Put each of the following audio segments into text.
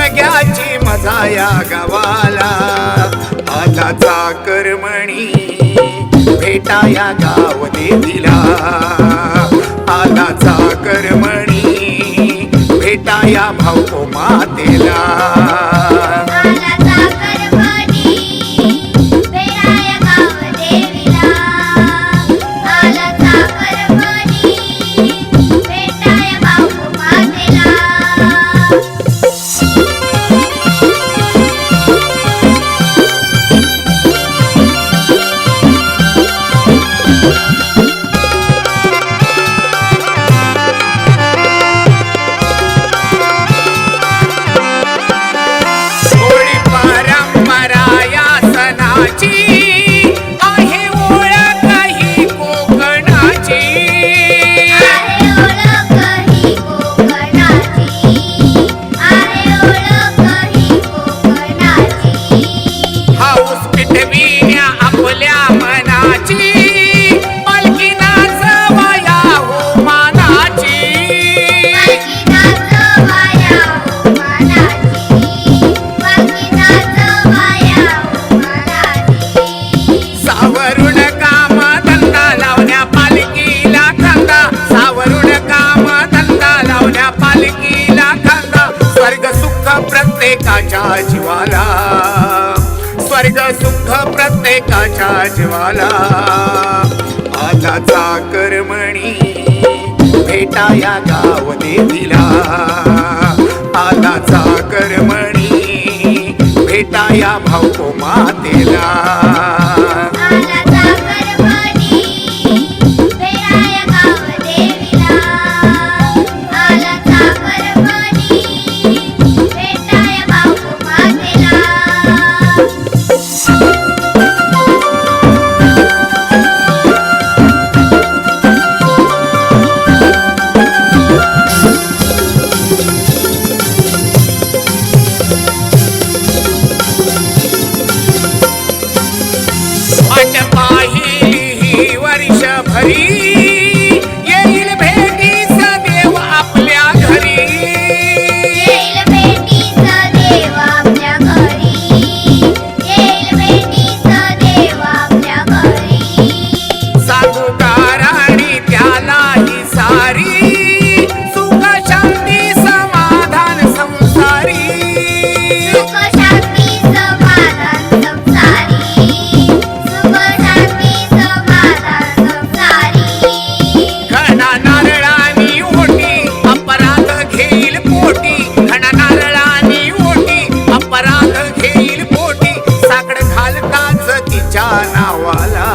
शिमग्याची मजा या गावाला आला चाकरमणी भेटाया गाव देवीला आला चाकरमणी भेटाया भाऊ मातेला प्रत्येकाच्या जीवाला स्वर्ग सुख प्रत्येकाच्या जीवाला आला चाकरमणी भेटाया गाव देवीला आला चाकरमणी भेटाया भाऊ मातेला येईल भेटीस देव आपल्या घरी येईल भेटीस देव आपल्या घरी येईल भेटीस देव आपल्या घरी साधुकाराणी त्यालाही सारी सुख शांती समाधान संसारी सुख शांती समाधान संसारी सुख शांती समाधान घना नारळानी ओटी अपराध घेईल पोटी घना नारळानी ओटी अपराध घेईल पोटी साकड घालताच तिच्या नावाला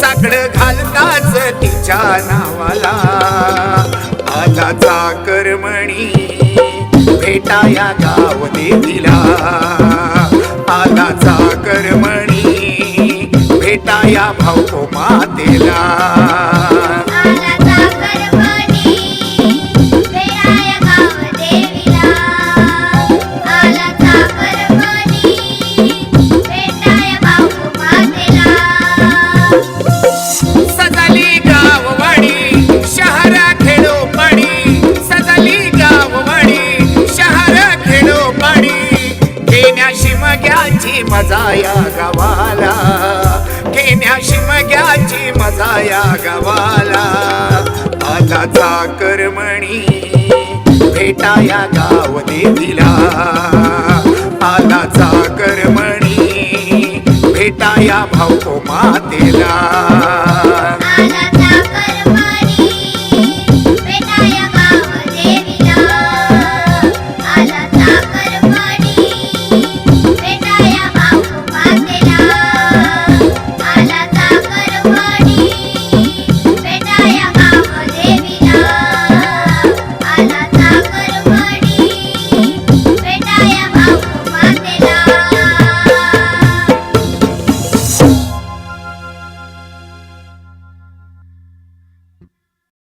साकड घालताच तिच्या नावाला आला चाकरमणी भेटाया गाव देवीला आला चाकरमणी भेटाया भाऊ मातेला सजली गाववाडी शहर खेडोपाडी सजली गाववाडी शहर खेडोपाडी घेण्या शिमग्याची मजा या गावाला घेण्या शिमग्याची मजा या गावाला आला चाकरमणी भेटाया गाव देवीला आला चाकरमणी भेटाया भाऊ मातेला